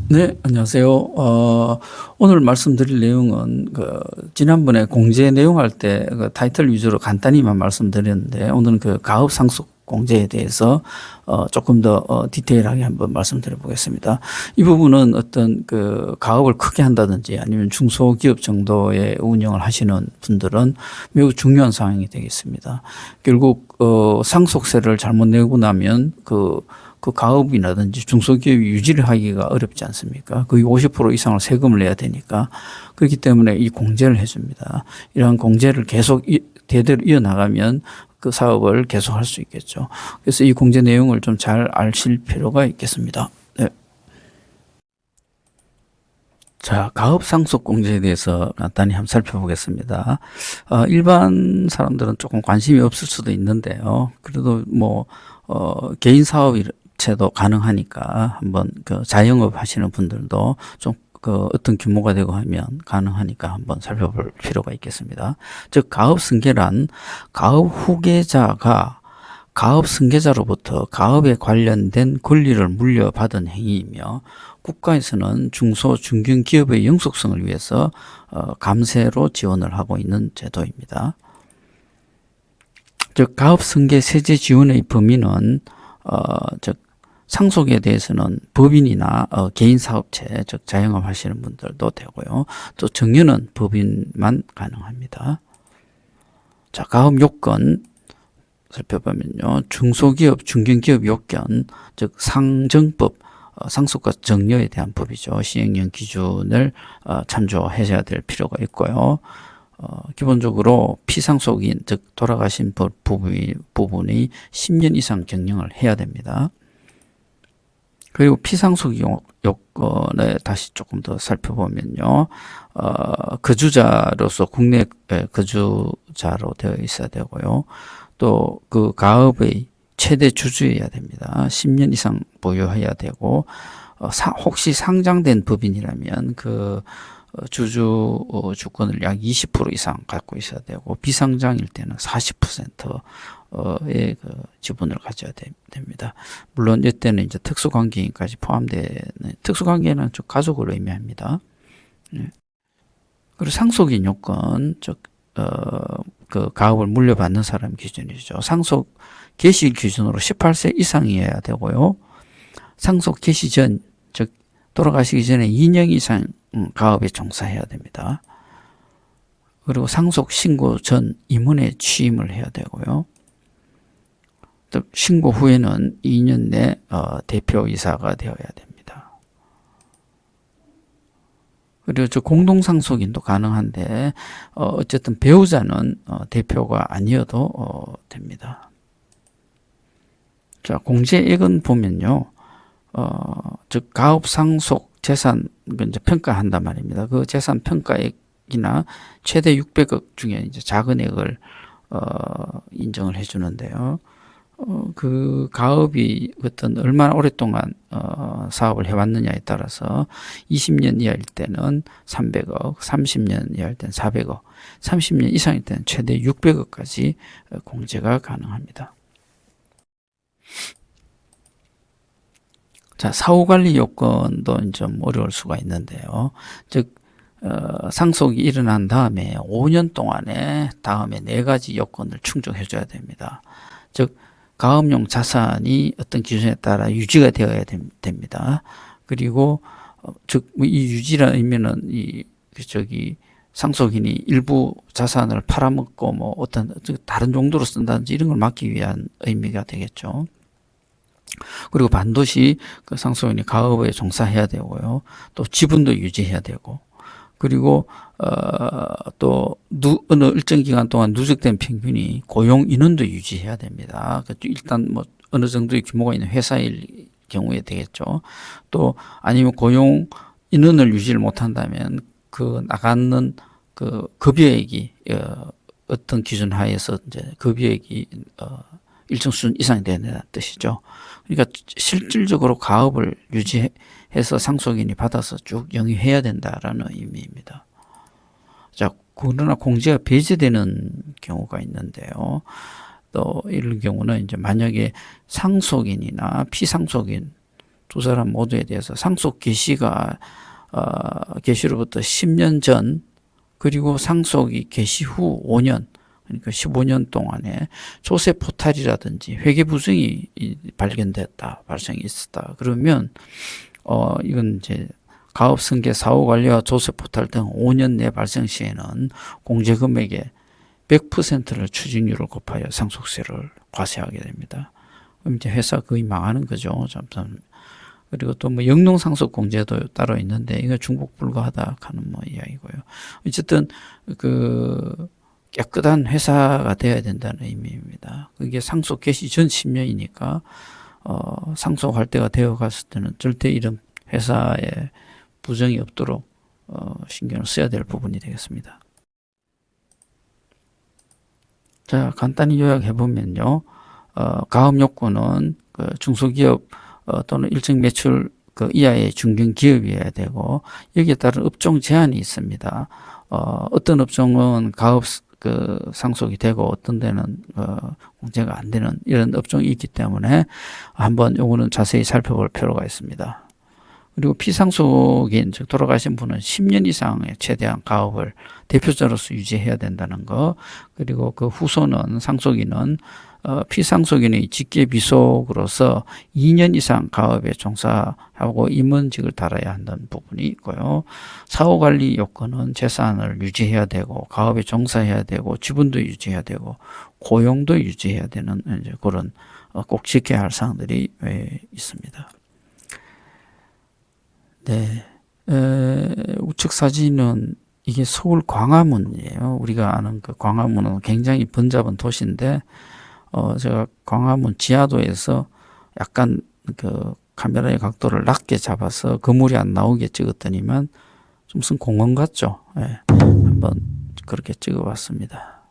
네, 안녕하세요. 오늘 말씀드릴 내용은 지난번에 공제 내용할 때 타이틀 위주로 간단히만 말씀드렸는데 오늘은 가업 상속 공제에 대해서 조금 더 디테일하게 한번 말씀드려 보겠습니다. 이 부분은 어떤 가업을 크게 한다든지 아니면 중소기업 정도의 운영을 하시는 분들은 매우 중요한 사항이 되겠습니다. 결국 상속세를 잘못 내고 나면 그 가업이라든지 중소기업이 유지를 하기가 어렵지 않습니까? 거의 50% 이상을 세금을 내야 되니까. 그렇기 때문에 이 공제를 해줍니다. 이러한 공제를 계속 대대로 이어나가면 그 사업을 계속 할 수 있겠죠. 그래서 이 공제 내용을 좀 잘 아실 필요가 있겠습니다. 네. 자, 가업 상속 공제에 대해서 간단히 한번 살펴보겠습니다. 일반 사람들은 조금 관심이 없을 수도 있는데요. 그래도 개인 사업체도 가능하니까 한번 자영업 하시는 분들도 좀 어떤 규모가 되고 하면 가능하니까 한번 살펴볼 필요가 있겠습니다. 즉, 가업 승계란 가업 후계자가 가업 승계자로부터 가업에 관련된 권리를 물려받은 행위이며 국가에서는 중소, 중견기업의 영속성을 위해서 감세로 지원을 하고 있는 제도입니다. 즉, 가업 승계 세제 지원의 범위는 즉 상속에 대해서는 법인이나 개인 사업체, 즉 자영업 하시는 분들도 되고요. 또 정년은 법인만 가능합니다. 자, 가업 요건 살펴보면요. 중소기업, 중견기업 요건, 즉 상정법, 상속과 정려에 대한 법이죠. 시행령 기준을 참조하셔야 될 필요가 있고요. 기본적으로 피상속인, 즉 돌아가신 부분이 10년 이상 경영을 해야 됩니다. 그리고 피상속 요건에 다시 조금 더 살펴보면요. 거주자로서 국내 거주자로 되어 있어야 되고요. 또 그 가업의 최대 주주여야 됩니다. 10년 이상 보유해야 되고, 혹시 상장된 법인이라면 주권을 약 20% 이상 갖고 있어야 되고, 비상장일 때는 40%의 지분을 가져야 됩니다. 물론 이때는 이제 특수관계인까지 포함되는, 특수관계는 즉 가족을 의미합니다. 네. 그리고 상속인 요건, 즉 가업을 물려받는 사람 기준이죠. 상속 개시 기준으로 18세 이상이어야 되고요. 상속 개시 전, 즉 돌아가시기 전에 2년 이상 가업에 종사해야 됩니다. 그리고 상속 신고 전 임원에 취임을 해야 되고요. 또 신고 후에는 2년 내 대표이사가 되어야 됩니다. 그리고 공동상속인도 가능한데 어쨌든 배우자는 대표가 아니어도 됩니다. 자, 공제액은 보면요. 즉 가업 상속 재산 이제 평가한단 말입니다. 그 재산 평가액이나 최대 600억 중에 이제 작은 액을 인정을 해주는데요. 그 가업이 얼마나 오랫동안 사업을 해왔느냐에 따라서 20년 이하일 때는 300억, 30년 이하일 때는 400억, 30년 이상일 때는 최대 600억까지 공제가 가능합니다. 자, 사후관리 요건도 좀 어려울 수가 있는데요. 즉, 상속이 일어난 다음에 5년 동안에 다음에 4가지 요건을 충족해줘야 됩니다. 즉, 가업용 자산이 어떤 기준에 따라 유지가 되어야 됩니다. 그리고 즉 이 유지라 의미는 상속인이 일부 자산을 팔아먹고 어떤 다른 용도로 쓴다든지 이런 걸 막기 위한 의미가 되겠죠. 그리고 반드시 그 상속인이 가업에 종사해야 되고요. 또 지분도 유지해야 되고, 그리고 또 어느 일정 기간 동안 누적된 평균이 고용 인원도 유지해야 됩니다. 일단 어느 정도의 규모가 있는 회사일 경우에 되겠죠. 또 아니면 고용 인원을 유지를 못한다면 나가는 급여액이 어떤 기준 하에서 이제 급여액이 일정 수준 이상이 되는 뜻이죠. 그러니까 실질적으로 가업을 유지해서 상속인이 받아서 쭉 영위해야 된다라는 의미입니다. 자, 그러나 공제가 배제되는 경우가 있는데요. 또 이런 경우는 이제 만약에 상속인이나 피상속인 두 사람 모두에 대해서 상속 개시가 개시로부터 10년 전 그리고 상속이 개시 후 5년 그러니까 15년 동안에 조세 포탈이라든지 회계 부정이 발생이 있었다. 그러면 이건 이제 가업 승계 사후 관리와 조세 포탈 등 5년 내 발생 시에는 공제 금액의 100%를 추징률을 곱하여 상속세를 과세하게 됩니다. 그럼 이제 회사 거의 망하는 거죠. 그리고 또 뭐 영농상속 공제도 따로 있는데 이거 중복 불가하다 하는 뭐 이야기고요. 어쨌든 그 깨끗한 회사가 되어야 된다는 의미입니다. 그게 상속 개시 전 10년이니까 상속할 때가 되어 갔을 때는 절대 이런 회사에 부정이 없도록 신경을 써야 될 부분이 되겠습니다. 자, 간단히 요약해 보면요. 가업 요건은 그 중소기업 또는 일정 매출 그 이하의 중견기업이어야 되고 여기에 따른 업종 제한이 있습니다. 어떤 업종은 가업 그 상속이 되고 어떤 데는 공제가 안 되는 이런 업종이 있기 때문에 한번 요거는 자세히 살펴볼 필요가 있습니다. 그리고 피상속인 즉 돌아가신 분은 10년 이상의 최대한 가업을 대표자로서 유지해야 된다는 거. 그리고 그 후손은 상속인은 피상속인의 직계비속으로서 2년 이상 가업에 종사하고 임원직을 달아야 한다는 부분이 있고요. 사후관리 요건은 재산을 유지해야 되고 가업에 종사해야 되고 지분도 유지해야 되고 고용도 유지해야 되는 이제 그런 꼭 지켜야 할 사항들이 있습니다. 네, 우측 사진은 이게 서울 광화문이에요. 우리가 아는 그 광화문은 굉장히 번잡한 도시인데, 제가 광화문 지하도에서 약간 그 카메라의 각도를 낮게 잡아서 거물이 안 나오게 찍었더니만 좀 무슨 공원 같죠. 예, 한번 그렇게 찍어봤습니다.